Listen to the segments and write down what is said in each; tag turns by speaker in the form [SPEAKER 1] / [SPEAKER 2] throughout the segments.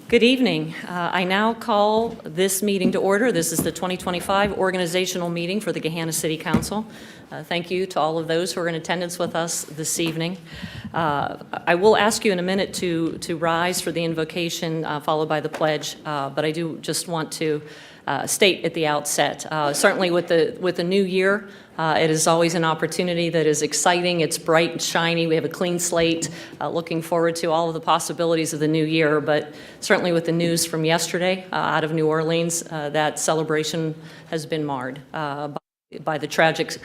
[SPEAKER 1] Good evening. I now call this meeting to order. This is the 2025 organizational meeting for the Gahanna City Council. Thank you to all of those who are in attendance with us this evening. I will ask you in a minute to rise for the invocation followed by the pledge, but I do just want to state at the outset, certainly with the new year, it is always an opportunity that is exciting. It's bright and shiny. We have a clean slate. Looking forward to all of the possibilities of the new year, but certainly with the news from yesterday out of New Orleans, that celebration has been marred by the tragic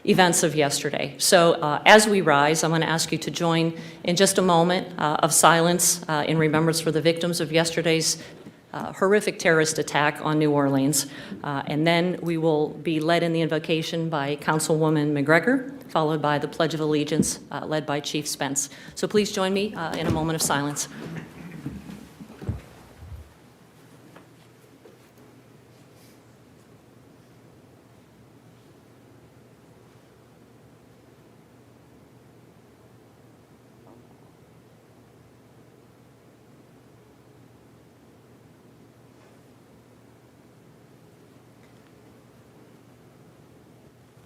[SPEAKER 1] events of yesterday. So as we rise, I'm going to ask you to join in just a moment of silence in remembrance for the victims of yesterday's horrific terrorist attack on New Orleans. And then we will be led in the invocation by Councilwoman McGregor, followed by the Pledge of Allegiance led by Chief Spence. So please join me in a moment of silence.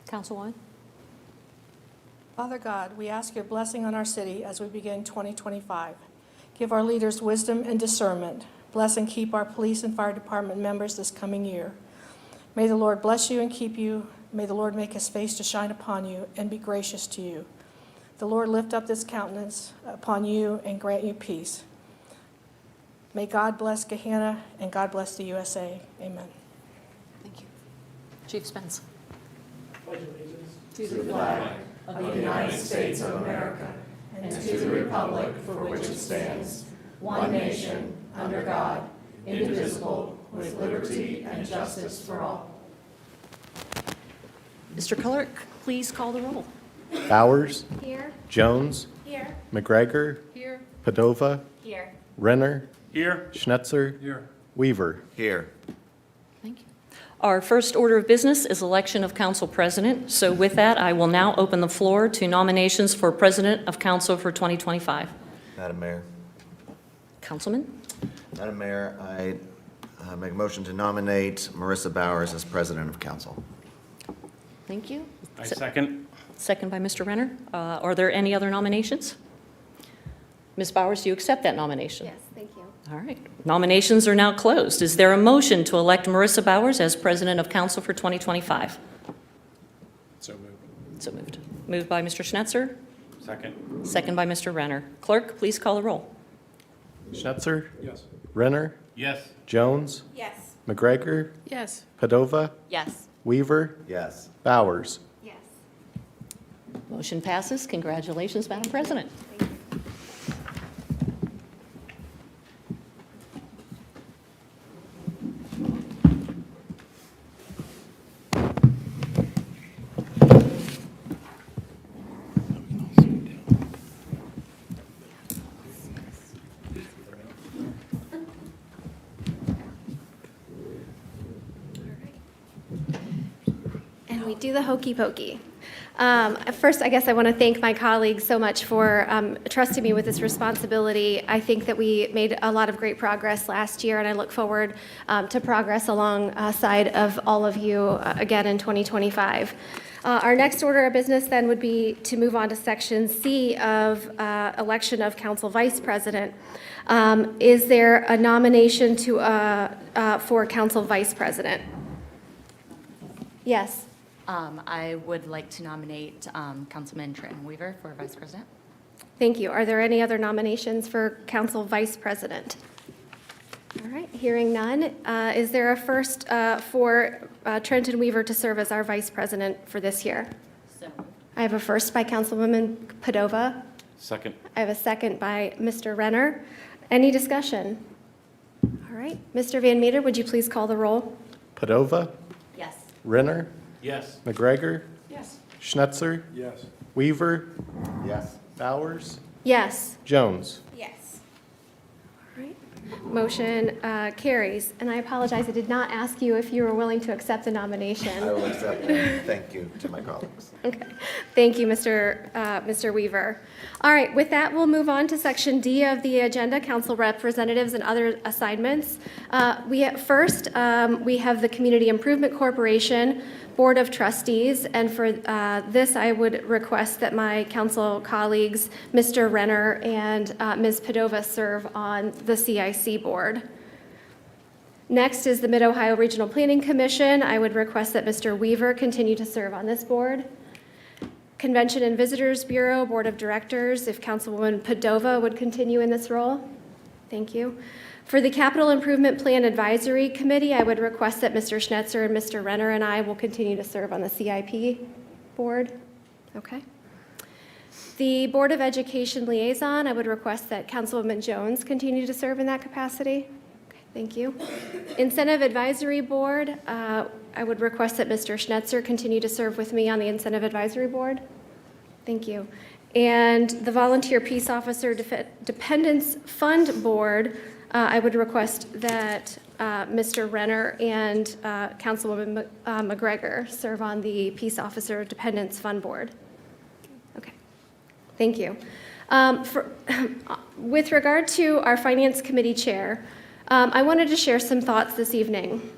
[SPEAKER 1] Councilwoman.
[SPEAKER 2] Father God, we ask your blessing on our city as we begin 2025. Give our leaders wisdom and discernment. Bless and keep our police and fire department members this coming year. May the Lord bless you and keep you. May the Lord make his face to shine upon you and be gracious to you. The Lord lift up this countenance upon you and grant you peace. May God bless Gahanna and God bless the USA. Amen.
[SPEAKER 1] Thank you. Chief Spence.
[SPEAKER 3] Pledge allegiance to the flag of the United States of America and to the republic for which it stands, one nation, under God, indivisible, with liberty and justice for all.
[SPEAKER 1] Mr. Clerk, please call the roll.
[SPEAKER 4] Bowers.
[SPEAKER 5] Here.
[SPEAKER 4] Jones.
[SPEAKER 5] Here.
[SPEAKER 4] McGregor.
[SPEAKER 5] Here.
[SPEAKER 4] Padova.
[SPEAKER 5] Here.
[SPEAKER 4] Renner.
[SPEAKER 3] Here.
[SPEAKER 4] Schnetzer.
[SPEAKER 3] Here.
[SPEAKER 4] Weaver.
[SPEAKER 6] Here.
[SPEAKER 1] Thank you. Our first order of business is election of council president. So with that, I will now open the floor to nominations for president of council for 2025.
[SPEAKER 6] Madam Mayor.
[SPEAKER 1] Councilman?
[SPEAKER 6] Madam Mayor, I make a motion to nominate Marissa Bowers as president of council.
[SPEAKER 1] Thank you.
[SPEAKER 3] I second.
[SPEAKER 1] Second by Mr. Renner. Are there any other nominations? Ms. Bowers, do you accept that nomination?
[SPEAKER 5] Yes, thank you.
[SPEAKER 1] All right. Nominations are now closed. Is there a motion to elect Marissa Bowers as president of council for 2025?
[SPEAKER 3] So moved.
[SPEAKER 1] So moved. Moved by Mr. Schnetzer.
[SPEAKER 3] Second.
[SPEAKER 1] Second by Mr. Renner. Clerk, please call the roll.
[SPEAKER 4] Schnetzer.
[SPEAKER 3] Yes.
[SPEAKER 4] Renner.
[SPEAKER 3] Yes.
[SPEAKER 4] Jones.
[SPEAKER 5] Yes.
[SPEAKER 4] McGregor.
[SPEAKER 5] Yes.
[SPEAKER 4] Padova.
[SPEAKER 1] Yes.
[SPEAKER 4] Weaver.
[SPEAKER 6] Yes.
[SPEAKER 4] Bowers.
[SPEAKER 5] Yes.
[SPEAKER 1] Motion passes. Congratulations, Madam President.
[SPEAKER 5] Thank you. And we do the hokey pokey. First, I guess I want to thank my colleagues so much for trusting me with this responsibility. I think that we made a lot of great progress last year, and I look forward to progress alongside of all of you again in 2025. Our next order of business then would be to move on to Section C of election of council vice president. Is there a nomination for council vice president? Yes.
[SPEAKER 7] I would like to nominate Councilman Trenton Weaver for Vice President.
[SPEAKER 5] Thank you. Are there any other nominations for council vice president? All right, hearing none. Is there a first for Trenton Weaver to serve as our vice president for this year?
[SPEAKER 7] So,
[SPEAKER 5] I have a first by Councilwoman Padova.
[SPEAKER 3] Second.
[SPEAKER 5] I have a second by Mr. Renner. Any discussion? All right, Mr. Van Meter, would you please call the roll?
[SPEAKER 4] Padova.
[SPEAKER 7] yes.
[SPEAKER 4] Renner.
[SPEAKER 3] Yes.
[SPEAKER 4] McGregor.
[SPEAKER 5] Yes.
[SPEAKER 4] Schnetzer.
[SPEAKER 3] Yes.
[SPEAKER 4] Weaver.
[SPEAKER 6] Yes.
[SPEAKER 4] Bowers.
[SPEAKER 5] Yes.
[SPEAKER 4] Jones.
[SPEAKER 5] Yes. All right. Motion carries. And I apologize, I did not ask you if you were willing to accept the nomination.
[SPEAKER 6] I will accept and thank you to my colleagues.
[SPEAKER 5] Okay. Thank you, Mr. Weaver. All right, with that, we'll move on to Section D of the agenda, council representatives and other assignments. We have the Community Improvement Corporation Board of Trustees, and for this, I would request that my council colleagues, Mr. Renner and Ms. Padova, serve on the CIC board. Next is the Mid-Ohio Regional Planning Commission. I would request that Mr. Weaver continue to serve on this board. Convention and Visitors Bureau Board of Directors, if Councilwoman Padova would continue in this role. Thank you. For the Capital Improvement Plan Advisory Committee, I would request that Mr. Schnetzer and Mr. Renner and I will continue to serve on the CIP board. Okay. The Board of Education Liaison, I would request that Councilwoman Jones continue to serve in that capacity. Okay, thank you. Incentive Advisory Board, I would request that Mr. Schnetzer continue to serve with me on the Incentive Advisory Board. Thank you. And the Volunteer Peace Officer Dependents Fund Board, I would request that Mr. Renner and Councilwoman McGregor serve on the Peace Officer Dependents Fund Board. Okay, thank you. With regard to our Finance Committee Chair, I wanted to share some thoughts this evening.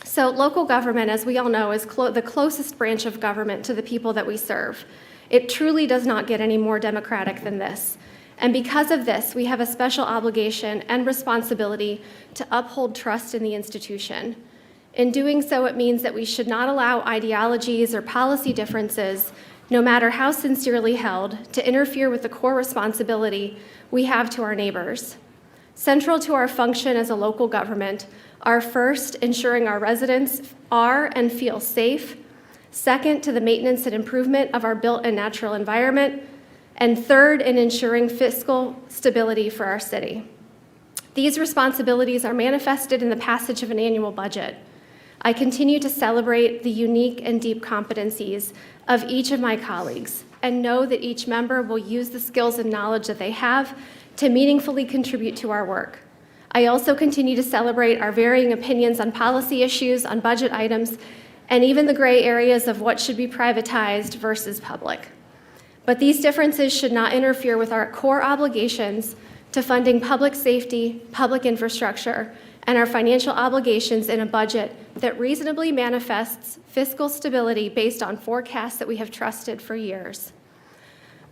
[SPEAKER 5] So local government, as we all know, is the closest branch of government to the people that we serve. It truly does not get any more democratic than this. And because of this, we have a special obligation and responsibility to uphold trust in the institution. In doing so, it means that we should not allow ideologies or policy differences, no matter how sincerely held, to interfere with the core responsibility we have to our neighbors. Central to our function as a local government are first, ensuring our residents are and feel safe, second, to the maintenance and improvement of our built and natural environment, and third, in ensuring fiscal stability for our city. These responsibilities are manifested in the passage of an annual budget. I continue to celebrate the unique and deep competencies of each of my colleagues and know that each member will use the skills and knowledge that they have to meaningfully contribute to our work. I also continue to celebrate our varying opinions on policy issues, on budget items, and even the gray areas of what should be privatized versus public. But these differences should not interfere with our core obligations to funding public safety, public infrastructure, and our financial obligations in a budget that reasonably manifests fiscal stability based on forecasts that we have trusted for years.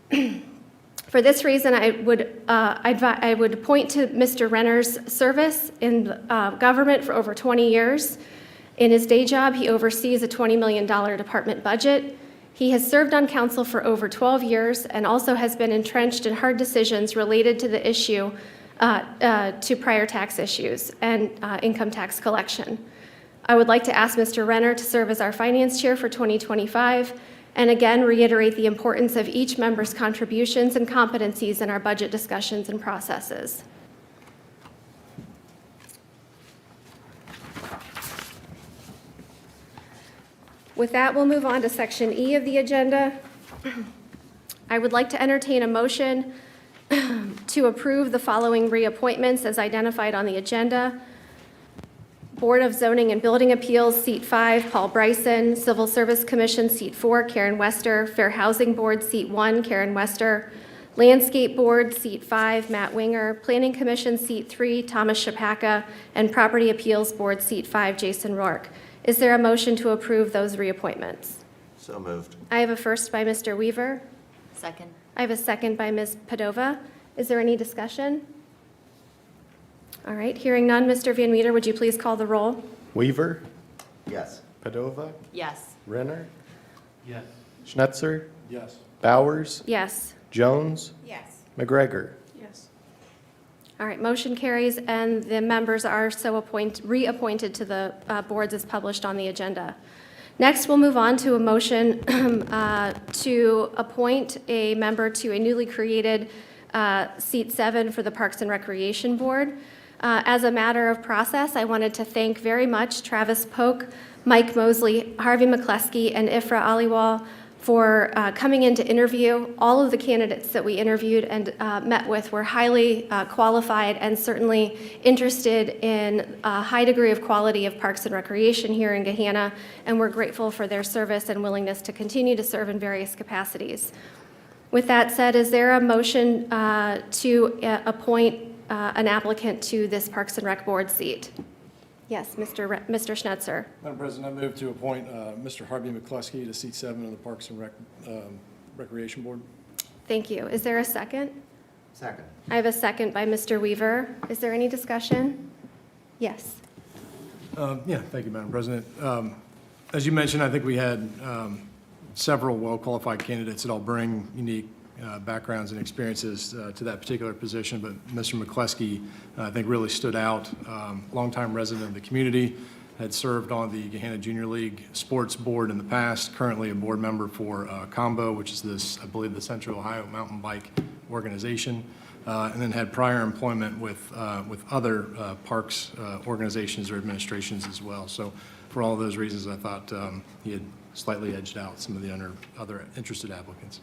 [SPEAKER 5] For this reason, I would point to Mr. Renner's service in government for over 20 years. In his day job, he oversees a $20 million department budget. He has served on council for over 12 years and also has been entrenched in hard decisions related to the issue to prior tax issues and income tax collection. I would like to ask Mr. Renner to serve as our finance chair for 2025 and again reiterate the importance of each member's contributions and competencies in our budget discussions and processes. With that, we'll move on to Section E of the agenda. I would like to entertain a motion to approve the following reappointments as identified on the agenda. Board of Zoning and Building Appeals, Seat 5, Paul Bryson. Civil Service Commission, Seat 4, Karen Wester. Fair Housing Board, Seat 1, Karen Wester. Landscape Board, Seat 5, Matt Winger. Planning Commission, Seat 3, Thomas Shapaka. And Property Appeals Board, Seat 5, Jason Rourke. Is there a motion to approve those reappointments?
[SPEAKER 6] So moved.
[SPEAKER 5] I have a first by Mr. Weaver.
[SPEAKER 7] Second.
[SPEAKER 5] I have a second by Ms. Padova. Is there any discussion? All right, hearing none, Mr. Van Meter, would you please call the roll?
[SPEAKER 4] Weaver,
[SPEAKER 6] Yes.
[SPEAKER 4] Padova,
[SPEAKER 7] Yes.
[SPEAKER 4] Renner,
[SPEAKER 3] Yes.
[SPEAKER 4] Schnetzer,
[SPEAKER 3] Yes.
[SPEAKER 4] Bowers,
[SPEAKER 5] Yes.
[SPEAKER 4] Jones,
[SPEAKER 7] Yes.
[SPEAKER 4] McGregor.
[SPEAKER 2] Yes.
[SPEAKER 5] All right, motion carries, and the members are so reappointed to the boards as published on the agenda. Next, we'll move on to a motion to appoint a member to a newly created Seat 7 for the Parks and Recreation Board. As a matter of process, I wanted to thank very much Travis Polk, Mike Mosley, Harvey McCleskey, and Ifra Aliwal for coming in to interview. All of the candidates that we interviewed and met with were highly qualified and certainly interested in a high degree of quality of Parks and Recreation here in Gahanna, and we're grateful for their service and willingness to continue to serve in various capacities. With that said, is there a motion to appoint an applicant to this Parks and Rec Board seat? Yes, Mr. Schnetzer.
[SPEAKER 8] Madam President, I move to appoint Mr. Harvey McCluskey to seat 7 on the Parks and Recreation Board.
[SPEAKER 5] Thank you. Is there a second?
[SPEAKER 6] Second.
[SPEAKER 5] I have a second by Mr. Weaver. Is there any discussion? Yes.
[SPEAKER 8] Yeah, thank you, Madam President. As you mentioned, I think we had several well-qualified candidates that all bring unique backgrounds and experiences to that particular position, but Mr. McCluskey, I think, really stood out. Longtime resident of the community, had served on the Gahanna Junior League Sports Board in the past, currently a board member for Combo, which is this, I believe, the Central Ohio Mountain Bike Organization, and then had prior employment with other parks organizations or administrations as well. So for all of those reasons, I thought he had slightly edged out some of the other interested applicants.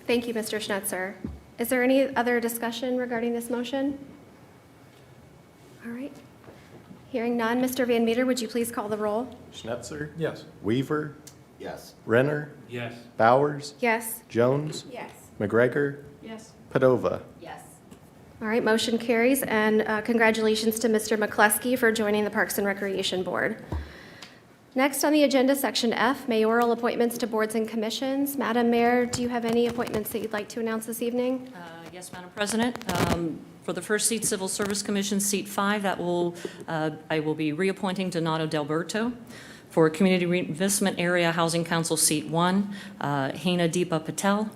[SPEAKER 5] Thank you, Mr. Schnetzer. Is there any other discussion regarding this motion? All right. Hearing none, Mr. Van Meter, would you please call the roll?
[SPEAKER 4] Schnetzer,
[SPEAKER 8] Yes.
[SPEAKER 4] Weaver,
[SPEAKER 6] Yes.
[SPEAKER 4] Renner,
[SPEAKER 8] Yes.
[SPEAKER 4] Bowers,
[SPEAKER 5] Yes.
[SPEAKER 4] Jones,
[SPEAKER 5] Yes.
[SPEAKER 4] McGregor,
[SPEAKER 2] Yes.
[SPEAKER 4] Padova.
[SPEAKER 7] Yes.
[SPEAKER 5] All right, motion carries, and congratulations to Mr. McCluskey for joining the Parks and Recreation Board. Next on the agenda, Section F, mayoral appointments to boards and commissions. Madam Mayor, do you have any appointments that you'd like to announce this evening?
[SPEAKER 1] Yes, Madam President. For the first seat, Civil Service Commission, seat 5, I will be reappointing Donato Delberto. For Community Reinvestment Area Housing Council, seat 1, Hena Deepa Patel.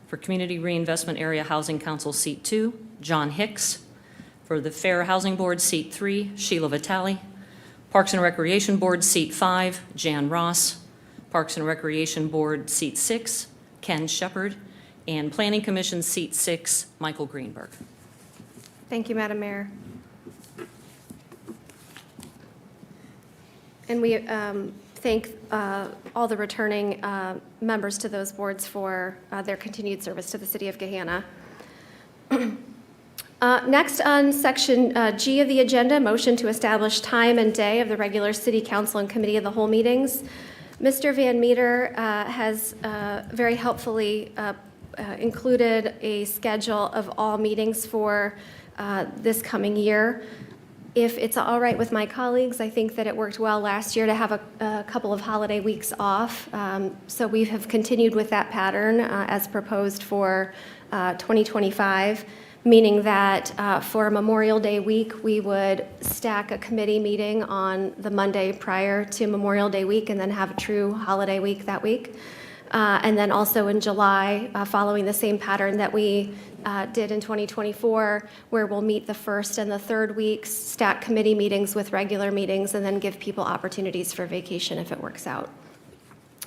[SPEAKER 1] For Community Reinvestment Area Housing Council, seat 2, John Hicks. For the Fair Housing Board, seat 3, Sheila Vitale. Parks and Recreation Board, seat 5, Jan Ross. Parks and Recreation Board, seat 6, Ken Shepard. And Planning Commission, seat 6, Michael Greenberg.
[SPEAKER 5] Thank you, Madam Mayor. And we thank all the returning members to those boards for their continued service to the city of Gahanna. Next on Section G of the agenda, motion to establish time and day of the regular City Council and Committee of the Whole meetings. Mr. Van Meter has very helpfully included a schedule of all meetings for this coming year. If it's all right with my colleagues, I think that it worked well last year to have a couple of holiday weeks off. So we have continued with that pattern as proposed for 2025. Meaning that for Memorial Day week, we would stack a committee meeting on the Monday prior to Memorial Day week and then have a true holiday week that week. And then also in July, following the same pattern that we did in 2024, where we'll meet the first and the third weeks, stack committee meetings with regular meetings, and then give people opportunities for vacation if it works out.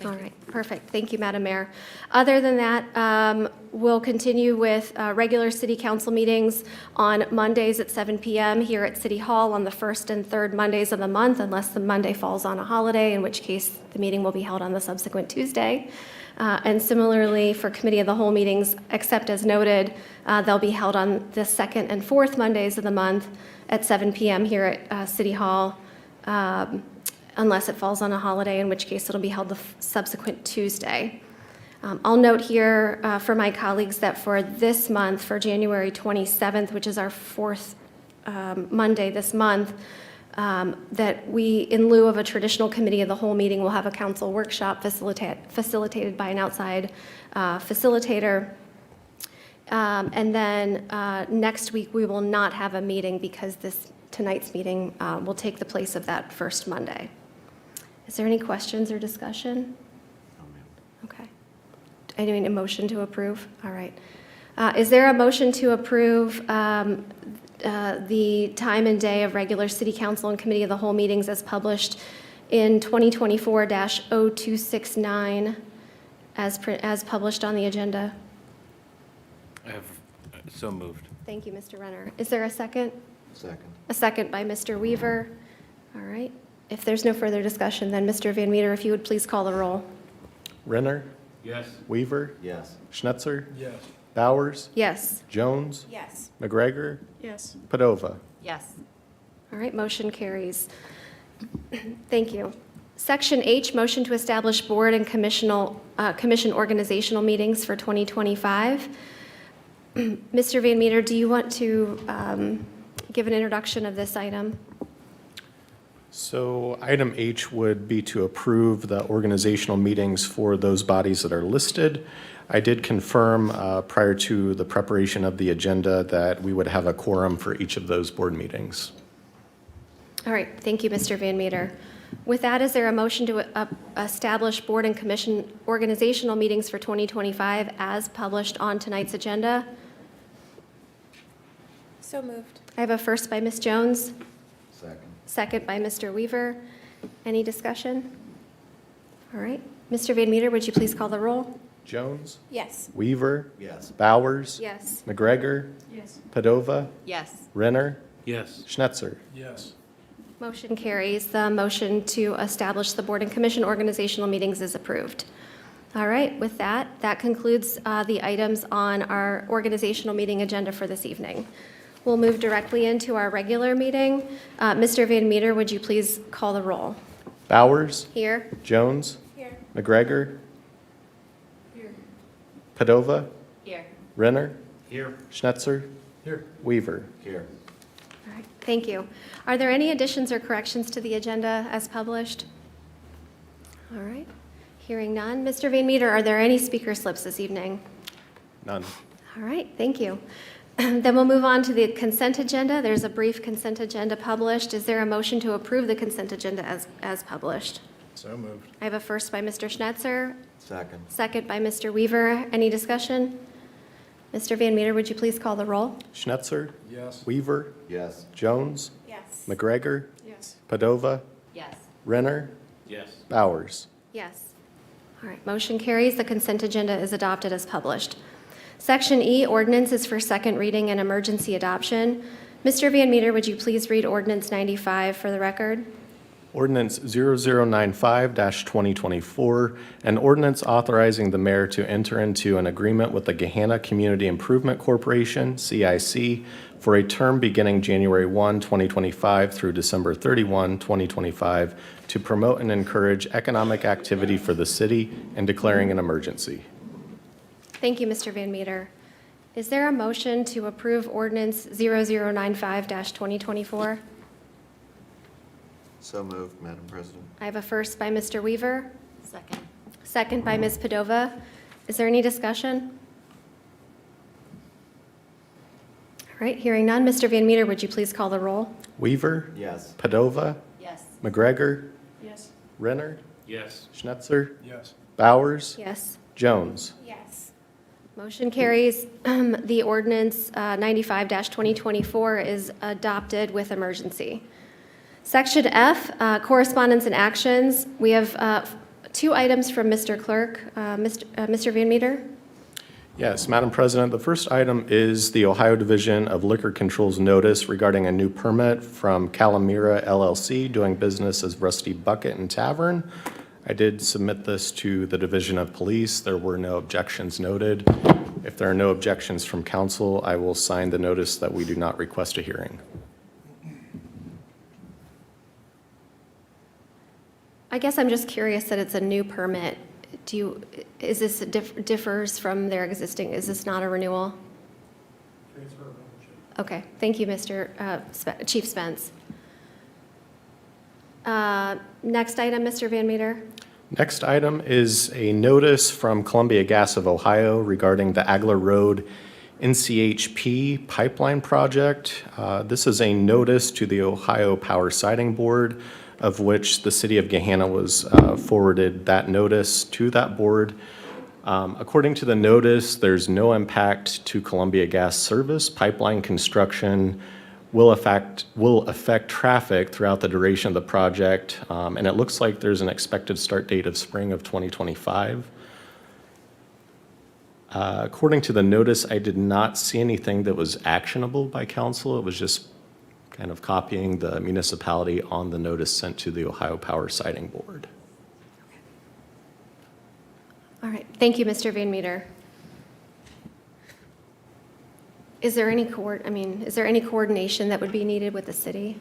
[SPEAKER 5] All right, perfect. Thank you, Madam Mayor. Other than that, we'll continue with regular city council meetings on Mondays at 7 p.m. here at City Hall on the first and third Mondays of the month, unless the Monday falls on a holiday, in which case the meeting will be held on the subsequent Tuesday. And similarly, for Committee of the Whole meetings, except as noted, they'll be held on the second and fourth Mondays of the month at 7 p.m. here at City Hall. Unless it falls on a holiday, in which case it'll be held the subsequent Tuesday. I'll note here for my colleagues that for this month, for January 27th, which is our fourth Monday this month, that we, in lieu of a traditional Committee of the Whole meeting, will have a council workshop facilitated by an outside facilitator. And then next week, we will not have a meeting because tonight's meeting will take the place of that first Monday. Is there any questions or discussion? Okay. Any motion to approve? All right. Is there a motion to approve the time and day of regular City Council and Committee of the Whole meetings as published in 2024-0269 as published on the agenda?
[SPEAKER 9] I have so moved.
[SPEAKER 5] Thank you, Mr. Renner. Is there a second?
[SPEAKER 6] Second.
[SPEAKER 5] A second by Mr. Weaver. All right. If there's no further discussion, then Mr. Van Meter, if you would please call the roll.
[SPEAKER 4] Renner,
[SPEAKER 9] Yes.
[SPEAKER 4] Weaver,
[SPEAKER 6] Yes.
[SPEAKER 4] Schnetzer,
[SPEAKER 8] Yes.
[SPEAKER 4] Bowers,
[SPEAKER 5] Yes.
[SPEAKER 4] Jones,
[SPEAKER 3] Yes.
[SPEAKER 4] McGregor,
[SPEAKER 2] Yes.
[SPEAKER 4] Padova.
[SPEAKER 7] Yes.
[SPEAKER 5] All right, motion carries. Thank you. Section H, motion to establish board and commission organizational meetings for 2025. Mr. Van Meter, do you want to give an introduction of this item?
[SPEAKER 4] So item H would be to approve the organizational meetings for those bodies that are listed. I did confirm prior to the preparation of the agenda that we would have a quorum for each of those board meetings.
[SPEAKER 5] All right, thank you, Mr. Van Meter. With that, is there a motion to establish board and commission organizational meetings for 2025 as published on tonight's agenda?
[SPEAKER 3] So moved.
[SPEAKER 5] I have a first by Ms. Jones,
[SPEAKER 6] Second.
[SPEAKER 5] second by Mr. Weaver. Any discussion? All right, Mr. Van Meter, would you please call the roll?
[SPEAKER 4] Jones,
[SPEAKER 3] Yes.
[SPEAKER 4] Weaver,
[SPEAKER 6] Yes.
[SPEAKER 4] Bowers,
[SPEAKER 5] Yes.
[SPEAKER 4] McGregor,
[SPEAKER 2] Yes.
[SPEAKER 4] Padova,
[SPEAKER 7] Yes.
[SPEAKER 4] Renner,
[SPEAKER 9] Yes.
[SPEAKER 4] Schnetzer.
[SPEAKER 8] Yes.
[SPEAKER 5] Motion carries. The motion to establish the board and commission organizational meetings is approved. All right, with that, that concludes the items on our organizational meeting agenda for this evening. We'll move directly into our regular meeting. Mr. Van Meter, would you please call the roll?
[SPEAKER 4] Bowers,
[SPEAKER 5] Here?
[SPEAKER 4] Jones,
[SPEAKER 3] Here.
[SPEAKER 4] McGregor,
[SPEAKER 2] Here.
[SPEAKER 4] Padova,
[SPEAKER 7] Here.
[SPEAKER 4] Renner,
[SPEAKER 9] Here.
[SPEAKER 4] Schnetzer,
[SPEAKER 8] Here.
[SPEAKER 4] Weaver.
[SPEAKER 6] Here.
[SPEAKER 5] All right, thank you. Are there any additions or corrections to the agenda as published? All right, hearing none. Mr. Van Meter, are there any speaker slips this evening?
[SPEAKER 4] None.
[SPEAKER 5] All right, thank you. Then we'll move on to the consent agenda. There's a brief consent agenda published. Is there a motion to approve the consent agenda as published?
[SPEAKER 8] So moved.
[SPEAKER 5] I have a first by Mr. Schnetzer,
[SPEAKER 6] Second.
[SPEAKER 5] second by Mr. Weaver. Any discussion? Mr. Van Meter, would you please call the roll?
[SPEAKER 4] Schnetzer,
[SPEAKER 8] Yes.
[SPEAKER 4] Weaver,
[SPEAKER 6] Yes.
[SPEAKER 4] Jones,
[SPEAKER 3] Yes.
[SPEAKER 4] McGregor,
[SPEAKER 2] Yes.
[SPEAKER 4] Padova,
[SPEAKER 7] Yes.
[SPEAKER 4] Renner,
[SPEAKER 9] Yes.
[SPEAKER 4] Bowers.
[SPEAKER 5] Yes. All right, motion carries. The consent agenda is adopted as published. Section E, ordinances for second reading and emergency adoption. Mr. Van Meter, would you please read Ordinance 95 for the record?
[SPEAKER 4] Ordinance 0095-2024, an ordinance authorizing the mayor to enter into an agreement with the Gahanna Community Improvement Corporation, CIC, for a term beginning January 1, 2025 through December 31, 2025, to promote and encourage economic activity for the city and declaring an emergency.
[SPEAKER 5] Thank you, Mr. Van Meter. Is there a motion to approve Ordinance 0095-2024?
[SPEAKER 6] So moved, Madam President.
[SPEAKER 5] I have a first by Mr. Weaver,
[SPEAKER 7] Second.
[SPEAKER 5] second by Ms. Padova. Is there any discussion? All right, hearing none. Mr. Van Meter, would you please call the roll?
[SPEAKER 4] Weaver,
[SPEAKER 6] Yes.
[SPEAKER 4] Padova,
[SPEAKER 7] Yes.
[SPEAKER 4] McGregor,
[SPEAKER 2] Yes.
[SPEAKER 4] Renner,
[SPEAKER 9] Yes.
[SPEAKER 4] Schnetzer,
[SPEAKER 8] Yes.
[SPEAKER 4] Bowers,
[SPEAKER 5] Yes.
[SPEAKER 4] Jones.
[SPEAKER 3] Yes.
[SPEAKER 5] Motion carries. The ordinance 95-2024 is adopted with emergency. Section F, correspondence and actions. We have two items from Mr. Clerk. Mr. Van Meter?
[SPEAKER 4] Yes, Madam President, the first item is the Ohio Division of Liquor Control's notice regarding a new permit from Calamira LLC doing business as Rusty Bucket and Tavern. I did submit this to the Division of Police. There were no objections noted. If there are no objections from council, I will sign the notice that we do not request a hearing.
[SPEAKER 5] I guess I'm just curious that it's a new permit. Is this differs from their existing, is this not a renewal?
[SPEAKER 8] Transfer of ownership.
[SPEAKER 5] Okay, thank you, Mr. Chief Spence. Next item, Mr. Van Meter.
[SPEAKER 4] Next item is a notice from Columbia Gas of Ohio regarding the Agler Road NCHP pipeline project. This is a notice to the Ohio Power Siting Board, of which the city of Gahanna was forwarded that notice to that board. According to the notice, there's no impact to Columbia Gas service. Pipeline construction will affect traffic throughout the duration of the project, and it looks like there's an expected start date of spring of 2025. According to the notice, I did not see anything that was actionable by council. It was just kind of copying the municipality on the notice sent to the Ohio Power Siting Board.
[SPEAKER 5] All right, thank you, Mr. Van Meter. Is there any coordination that would be needed with the city?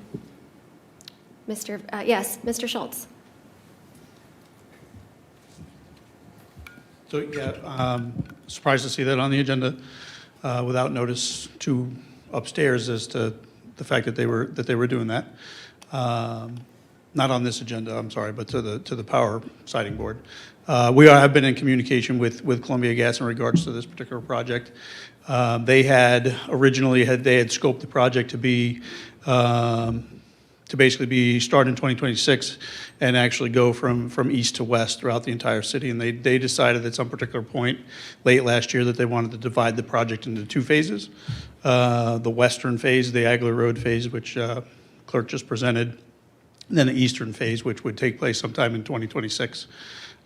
[SPEAKER 5] Yes, Mr. Schultz.
[SPEAKER 10] So, yeah, surprised to see that on the agenda without notice to upstairs as to the fact that they were doing that. Not on this agenda, I'm sorry, but to the power siting board. Have been in communication with Columbia Gas in regards to this particular project. They had scoped the project to basically be start in 2026 and actually go from east to west throughout the entire city. And they decided at some particular point late last year that they wanted to divide the project into two phases. The western phase, the Agler Road phase, which clerk just presented, and then the eastern phase, which would take place sometime in 2026.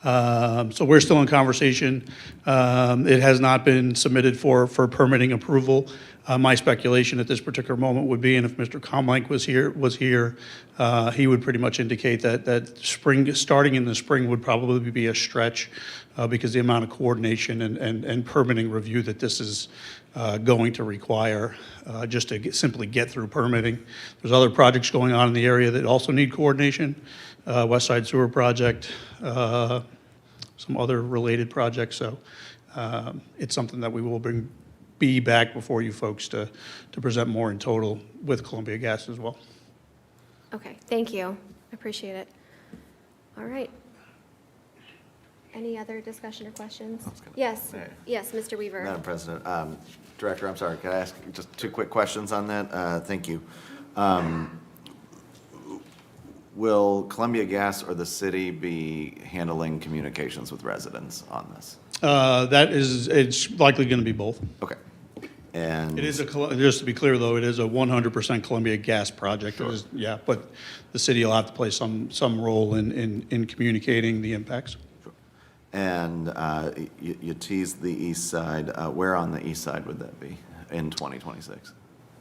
[SPEAKER 10] So we're still in conversation. It has not been submitted for permitting approval. My speculation at this particular moment would be, and if Mr. Comlank was here, he would pretty much indicate that starting in the spring would probably be a stretch because the amount of coordination and permitting review that this is going to require just to simply get through permitting. There's other projects going on in the area that also need coordination. West Side Sewer Project, some other related projects. So it's something that we will be back before you folks to present more in total with Columbia Gas as well.
[SPEAKER 5] Okay, thank you. I appreciate it. All right. Any other discussion or questions? Yes, yes, Mr. Weaver.
[SPEAKER 6] Madam President, Director, I'm sorry, can I ask just two quick questions on that? Thank you. Will Columbia Gas or the city be handling communications with residents on this?
[SPEAKER 10] It's likely going to be both.
[SPEAKER 6] Okay. And
[SPEAKER 10] It is just to be clear though, it is a 100% Columbia Gas project.
[SPEAKER 6] Sure.
[SPEAKER 10] Yeah, but the city will have to play some role in communicating the impacts.
[SPEAKER 6] And you teased the east side. Where on the east side would that be in 2026?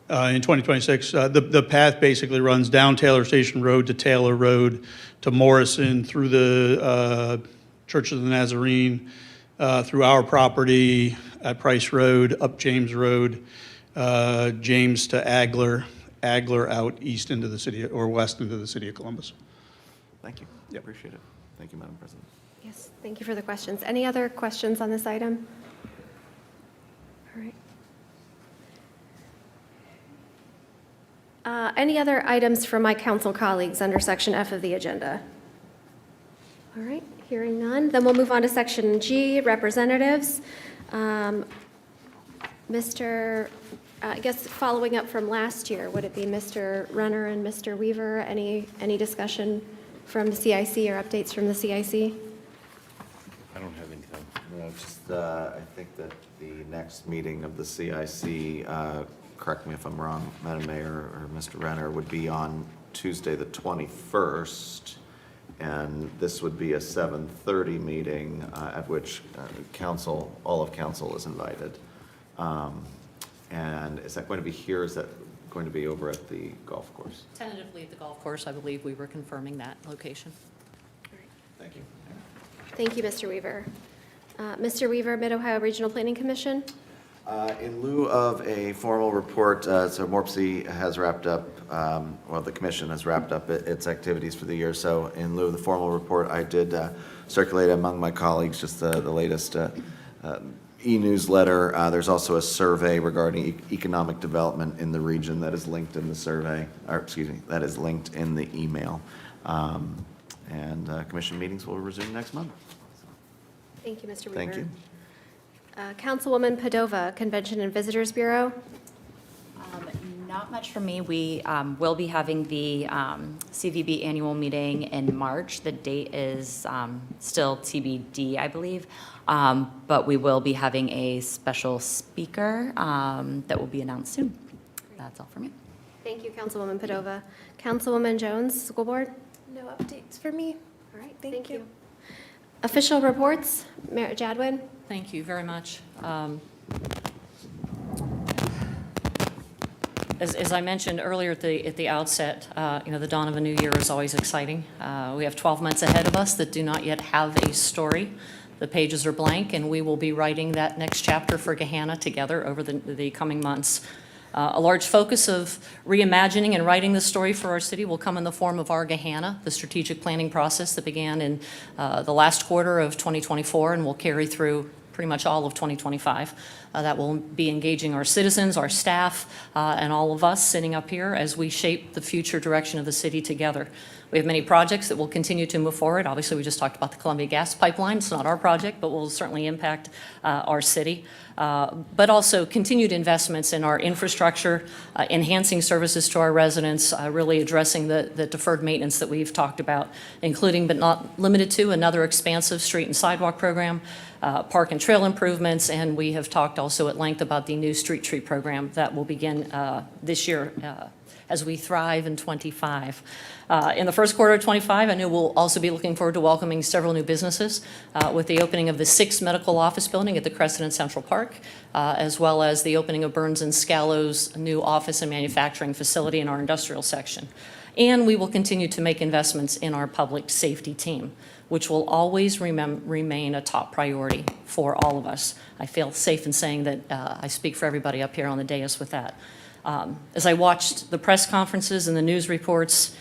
[SPEAKER 10] In 2026, the path basically runs down Taylor Station Road to Taylor Road to Morrison through the Church of the Nazarene, through our property at Price Road, up James Road, James to Agler out east into the city or west into the city of Columbus.
[SPEAKER 6] Thank you. Appreciate it. Thank you, Madam President.
[SPEAKER 5] Yes, thank you for the questions. Any other questions on this item? All right. Any other items from my council colleagues under Section F of the agenda? All right, hearing none. Then we'll move on to Section G, representatives. I guess following up from last year, would it be Mr. Renner and Mr. Weaver? Any discussion from the CIC or updates from the CIC?
[SPEAKER 9] I don't have anything.
[SPEAKER 6] No, just, I think that the next meeting of the CIC, correct me if I'm wrong, Madam Mayor or Mr. Renner, would be on Tuesday, the 21st. And this would be a 7:30 meeting at which all of council is invited. And is that going to be here? Is that going to be over at the golf course?
[SPEAKER 1] Tentatively at the golf course, I believe we were confirming that location.
[SPEAKER 6] Thank you.
[SPEAKER 5] Thank you, Mr. Weaver. Mr. Weaver, Mid-Ohio Regional Planning Commission.
[SPEAKER 6] In lieu of a formal report, so MORPC has wrapped up, the commission has wrapped up its activities for the year. So in lieu of the formal report, I did circulate among my colleagues just the latest e-newsletter. There's also a survey regarding economic development in the region that is linked in the survey, that is linked in the email. And commission meetings will resume next month.
[SPEAKER 5] Thank you, Mr. Weaver.
[SPEAKER 6] Thank you.
[SPEAKER 5] Councilwoman Padova, Convention and Visitors Bureau.
[SPEAKER 7] Not much for me. We will be having the CVB annual meeting in March. The date is still TBD, I believe, but we will be having a special speaker that will be announced soon. That's all for me.
[SPEAKER 5] Thank you, Councilwoman Padova. Councilwoman Jones, School Board.
[SPEAKER 3] No updates for me.
[SPEAKER 5] All right,
[SPEAKER 3] Thank you.
[SPEAKER 5] Official reports, Mayor Jadwin.
[SPEAKER 1] Thank you very much. As I mentioned earlier at the outset, the dawn of a new year is always exciting. We have 12 months ahead of us that do not yet have a story The pages are blank, and we will be writing that next chapter for Gahanna together over the coming months. A large focus of reimagining and writing the story for our city will come in the form of our Gahanna, the strategic planning process that began in the last quarter of 2024 and will carry through pretty much all of 2025. That will be engaging our citizens, our staff, and all of us sitting up here as we shape the future direction of the city together. We have many projects that will continue to move forward. Obviously, we just talked about the Columbia Gas Pipeline. It's not our project, but will certainly impact our city. But also continued investments in our infrastructure, enhancing services to our residents, really addressing the deferred maintenance that we've talked about, including but not limited to another expansive street and sidewalk program, park and trail improvements, and we have talked also at length about the new street tree program that will begin this year as we thrive in 25. In the first quarter of 25, I know we'll also be looking forward to welcoming several new businesses with the opening of the 6th medical office building at the Crescent and Central Park, as well as the opening of Burns and Scallo's new office and manufacturing facility in our industrial section. And we will continue to make investments in our public safety team, which will always remain a top priority for all of us. I feel safe in saying that I speak for everybody up here on the dais with that. As I watched the press conferences and the news reports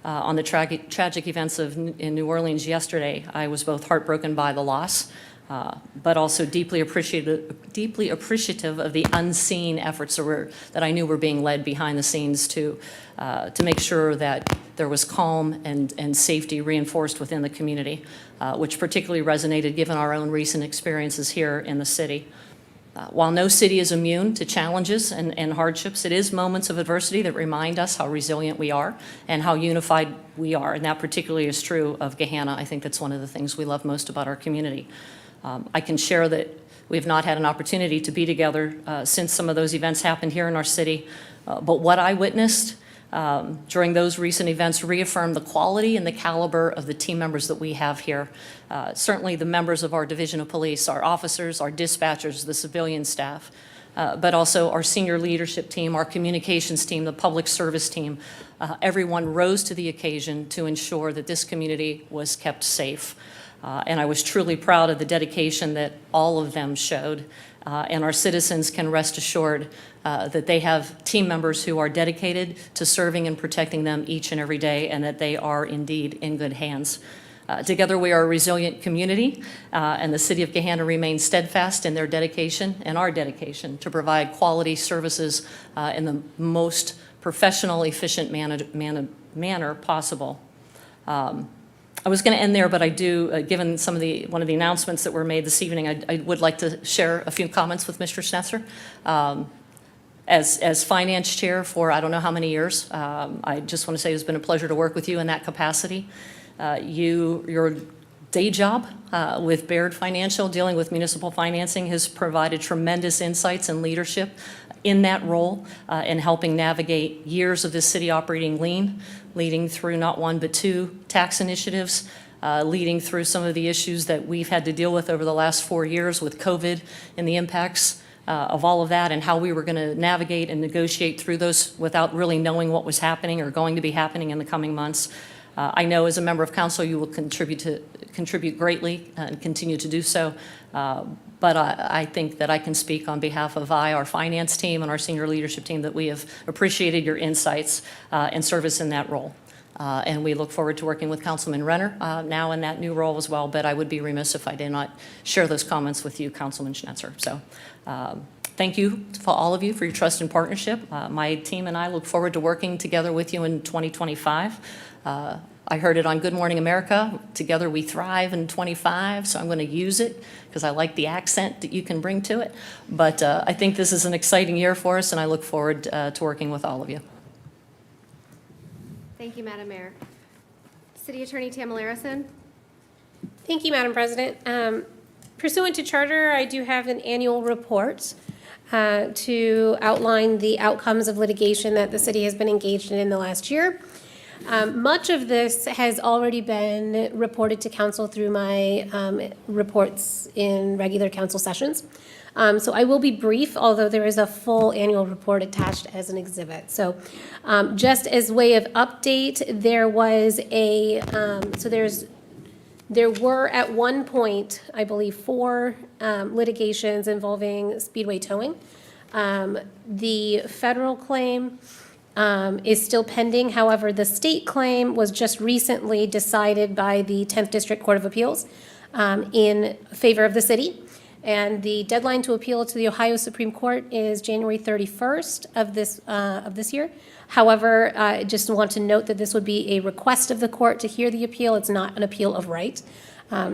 [SPEAKER 1] on the tragic events in New Orleans yesterday, I was both heartbroken by the loss, but also deeply appreciative of the unseen efforts that I knew were being led behind the scenes to make sure that there was calm and safety reinforced within the community, which particularly resonated given our own recent experiences here in the city. While no city is immune to challenges and hardships, it is moments of adversity that remind us how resilient we are and how unified we are, and that particularly is true of Gahanna. I think that's one of the things we love most about our community. I can share that we have not had an opportunity to be together since some of those events happened here in our city, but what I witnessed during those recent events reaffirmed the quality and the caliber of the team members that we have here. Certainly the members of our Division of Police, our officers, our dispatchers, the civilian staff, but also our senior leadership team, our communications team, the public service team. Everyone rose to the occasion to ensure that this community was kept safe. And I was truly proud of the dedication that all of them showed. And our citizens can rest assured that they have team members who are dedicated to serving and protecting them each and every day, and that they are indeed in good hands. Together we are a resilient community, and the City of Gahanna remains steadfast in their dedication and our dedication to provide quality services in the most professional, efficient manner possible. I was going to end there, but I do, given one of the announcements that were made this evening, I would like to share a few comments with Mr. Schnetzer. As finance chair for I don't know how many years, I just want to say it's been a pleasure to work with you in that capacity. Your day job with Baird Financial, dealing with municipal financing, has provided tremendous insights and leadership in that role in helping navigate years of this city operating lean, leading through not one but two tax initiatives, leading through some of the issues that we've had to deal with over the last 4 years with COVID and the impacts of all of that, and how we were going to navigate and negotiate through those without really knowing what was happening or going to be happening in the coming months. I know as a member of council you will contribute greatly and continue to do so, but I think that I can speak on behalf of our finance team and our senior leadership team that we have appreciated your insights and service in that role. And we look forward to working with Councilman Renner now in that new role as well, but I would be remiss if I did not share those comments with you, Councilman Schnetzer. So thank you for all of you for your trust and partnership. My team and I look forward to working together with you in 2025. I heard it on Good Morning America, together we thrive in 25, so I'm going to use it because I like the accent that you can bring to it. But I think this is an exciting year for us, and I look forward to working with all of you.
[SPEAKER 5] Thank you, Madam Mayor. City Attorney Tamala Larison.
[SPEAKER 11] Thank you, Madam President. Pursuant to charter, I do have an annual report to outline the outcomes of litigation that the city has been engaged in the last year. Much of this has already been reported to council through my reports in regular council sessions. So I will be brief, although there is a full annual report attached as an exhibit. So just as way of update, there was so there's There were at one point, I believe, 4 litigations involving Speedway towing. The federal claim is still pending. However, the state claim was just recently decided by the 10th District Court of Appeals in favor of the city. And the deadline to appeal to the Ohio Supreme Court is January 31st of this year. However, I just want to note that this would be a request of the court to hear the appeal. It's not an appeal of right.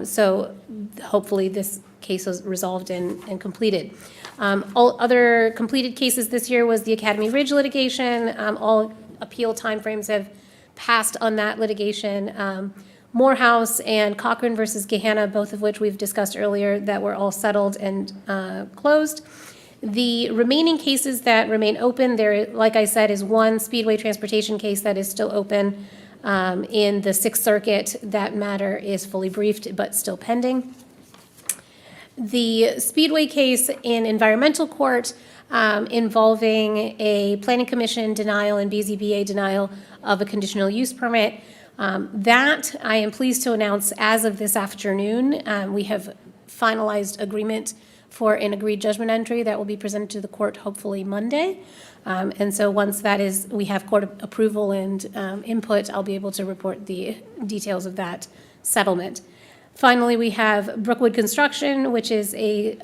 [SPEAKER 11] So hopefully this case is resolved and completed. All other completed cases this year was the Academy Ridge litigation. All appeal timeframes have passed on that litigation. Morehouse and Cochran versus Gahanna, both of which we've discussed earlier, that were all settled and closed. The remaining cases that remain open, there, like I said, is one Speedway transportation case that is still open in the Sixth Circuit. That matter is fully briefed but still pending. The Speedway case in environmental court involving a planning commission denial and BZBA denial of a conditional use permit. That I am pleased to announce as of this afternoon, we have finalized agreement for an agreed judgment entry that will be presented to the court hopefully Monday. And so once that is, we have court approval and input, I'll be able to report the details of that settlement. Finally, we have Brookwood Construction, which is a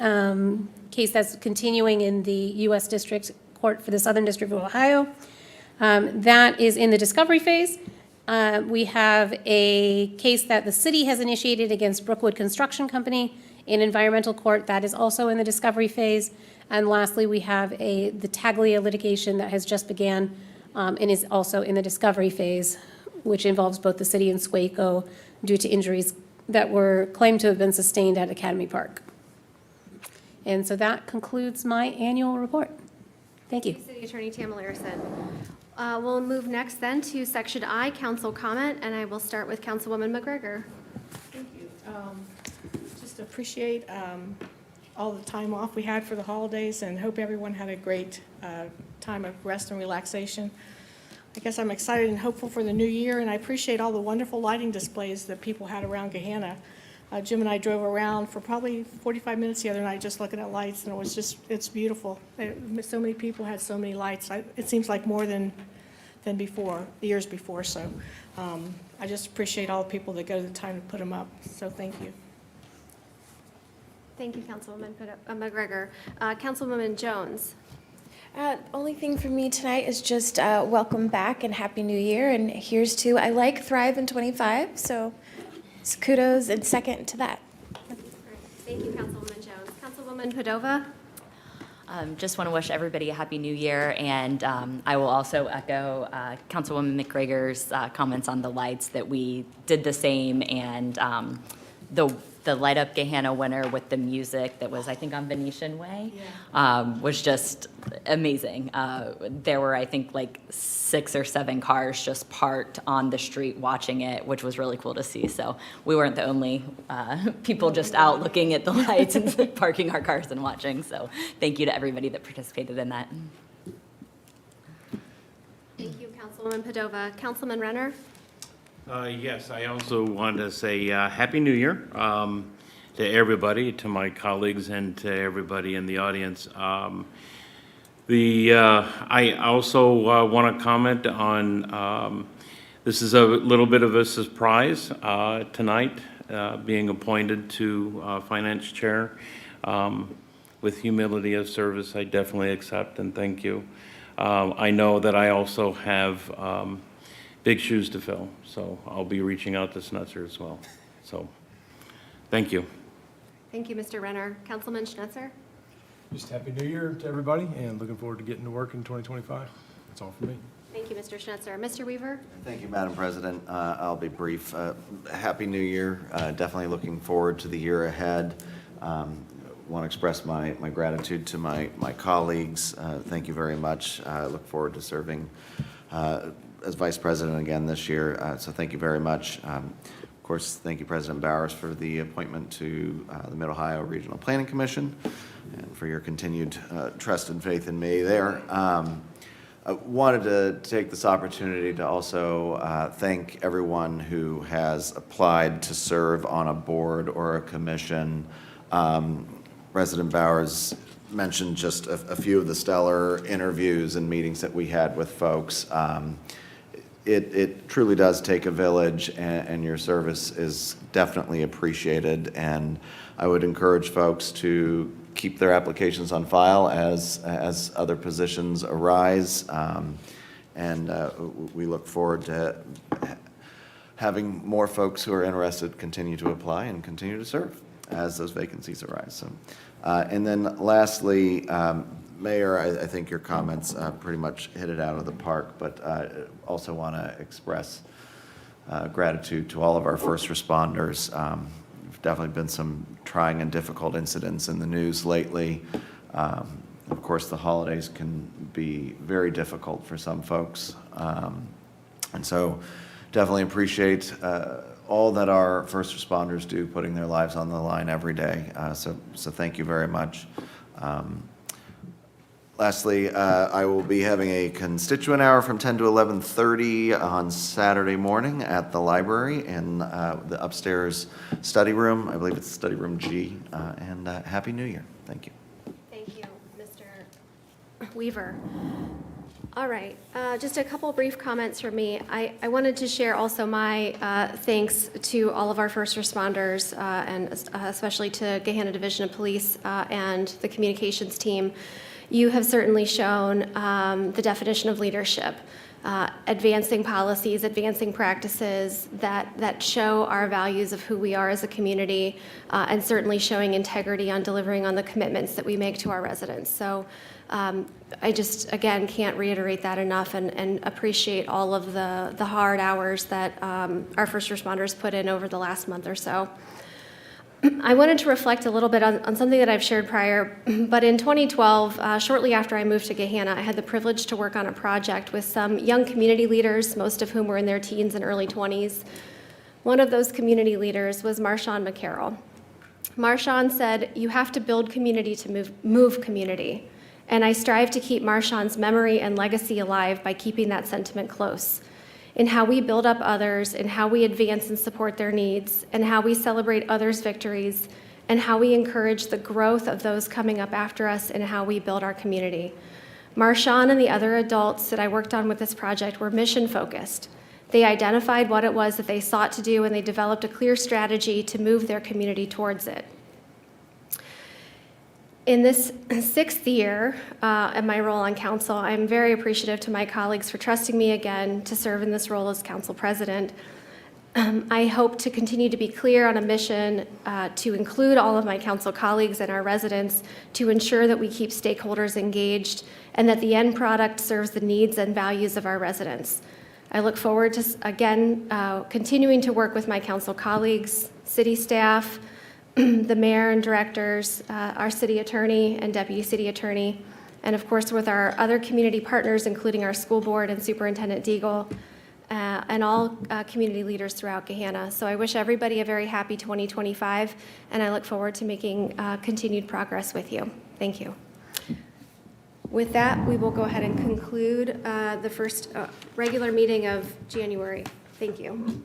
[SPEAKER 11] case that's continuing in the U.S. District Court for the Southern District of Ohio. That is in the discovery phase. We have a case that the city has initiated against Brookwood Construction Company in environmental court. That is also in the discovery phase. And lastly, we have the Taglia litigation that has just began and is also in the discovery phase, which involves both the city and SWACO due to injuries that were claimed to have been sustained at Academy Park. And so that concludes my annual report. Thank you.
[SPEAKER 5] City Attorney Tamara Larison. We'll move next then to Section I, Council Comment, and I will start with Councilwoman McGregor.
[SPEAKER 2] Thank you. Just appreciate all the time off we had for the holidays and hope everyone had a great time of rest and relaxation. I guess I'm excited and hopeful for the new year, and I appreciate all the wonderful lighting displays that people had around Gahanna. Jim and I drove around for probably 45 minutes the other night just looking at lights, and it's beautiful. So many people had so many lights. It seems like more than before, the years before, so I just appreciate all the people that go to the time to put them up, so thank you.
[SPEAKER 5] Thank you, Councilwoman McGregor. Councilwoman Jones.
[SPEAKER 12] Only thing for me tonight is just welcome back and Happy New Year. And here's to, I like Thrive in 25, so kudos and second to that.
[SPEAKER 5] Thank you, Councilwoman Jones. Councilwoman Padova.
[SPEAKER 7] Just want to wish everybody a Happy New Year, and I will also echo Councilwoman McGregor's comments on the lights, that we did the same, and the Light Up Gahanna winner with the music that was, I think, on Venetian Way, was just amazing. There were, I think, like 6 or 7 cars just parked on the street watching it, which was really cool to see. So we weren't the only people just out looking at the lights and parking our cars and watching. So thank you to everybody that participated in that.
[SPEAKER 5] Thank you, Councilwoman Padova. Councilman Renner.
[SPEAKER 9] Yes, I also want to say Happy New Year to everybody, to my colleagues, and to everybody in the audience. I also want to comment on, this is a little bit of a surprise tonight, being appointed to Finance Chair. With humility of service, I definitely accept and thank you. I know that I also have big shoes to fill, so I'll be reaching out to Schnetzer as well. So, thank you.
[SPEAKER 5] Thank you, Mr. Renner. Councilman Schnetzer.
[SPEAKER 8] Just Happy New Year to everybody, and looking forward to getting to work in 2025. That's all for me.
[SPEAKER 5] Thank you, Mr. Schnetzer. Mr. Weaver.
[SPEAKER 6] Thank you, Madam President. I'll be brief. Happy New Year. Definitely looking forward to the year ahead. Want to express my gratitude to my colleagues. Thank you very much. I look forward to serving as Vice President again this year. So thank you very much. Of course, thank you, President Bowers, for the appointment to the Mid-Ohio Regional Planning Commission and for your continued trust and faith in me there. I wanted to take this opportunity to also thank everyone who has applied to serve on a board or a commission. President Bowers mentioned just a few of the stellar interviews and meetings that we had with folks. It truly does take a village, and your service is definitely appreciated. And I would encourage folks to keep their applications on file as other positions arise. We look forward to having more folks who are interested continue to apply and continue to serve as those vacancies arise. So, and then lastly, Mayor, I think your comments pretty much hit it out of the park, but also want to express gratitude to all of our first responders. There've definitely been some trying and difficult incidents in the news lately. Of course, the holidays can be very difficult for some folks. And so definitely appreciate all that our first responders do, putting their lives on the line every day. So thank you very much. Lastly, I will be having a constituent hour from 10 to 11:30 on Saturday morning at the library in the upstairs study room. I believe it's study room G. And Happy New Year. Thank you.
[SPEAKER 5] Thank you, Mr. Weaver. All right, just a couple brief comments from me. I wanted to share also my thanks to all of our first responders and especially to Gahanna Division of Police and the communications team. You have certainly shown the definition of leadership, advancing policies, advancing practices that show our values of who we are as a community, and certainly showing integrity on delivering on the commitments that we make to our residents. So I just, again, can't reiterate that enough and appreciate all of the hard hours that our first responders put in over the last month or so. I wanted to reflect a little bit on something that I've shared prior, but in 2012, shortly after I moved to Gahanna, I had the privilege to work on a project with some young community leaders, most of whom were in their teens and early 20s. One of those community leaders was Marshawn McCarroll. Marshawn said, "You have to build community to move community." And I strive to keep Marshawn's memory and legacy alive by keeping that sentiment close. In how we build up others, in how we advance and support their needs, and how we celebrate others' victories, and how we encourage the growth of those coming up after us, and how we build our community. Marshawn and the other adults that I worked on with this project were mission-focused. They identified what it was that they sought to do, and they developed a clear strategy to move their community towards it. In this 6th year of my role on council, I'm very appreciative to my colleagues for trusting me again to serve in this role as council president. I hope to continue to be clear on a mission to include all of my council colleagues and our residents to ensure that we keep stakeholders engaged and that the end product serves the needs and values of our residents. I look forward to, again, continuing to work with my council colleagues, city staff, the mayor and directors, our city attorney and deputy city attorney, and of course with our other community partners, including our school board and Superintendent Deagle, and all community leaders throughout Gahanna. So I wish everybody a very happy 2025, and I look forward to making continued progress with you. Thank you. With that, we will go ahead and conclude the first regular meeting of January. Thank you.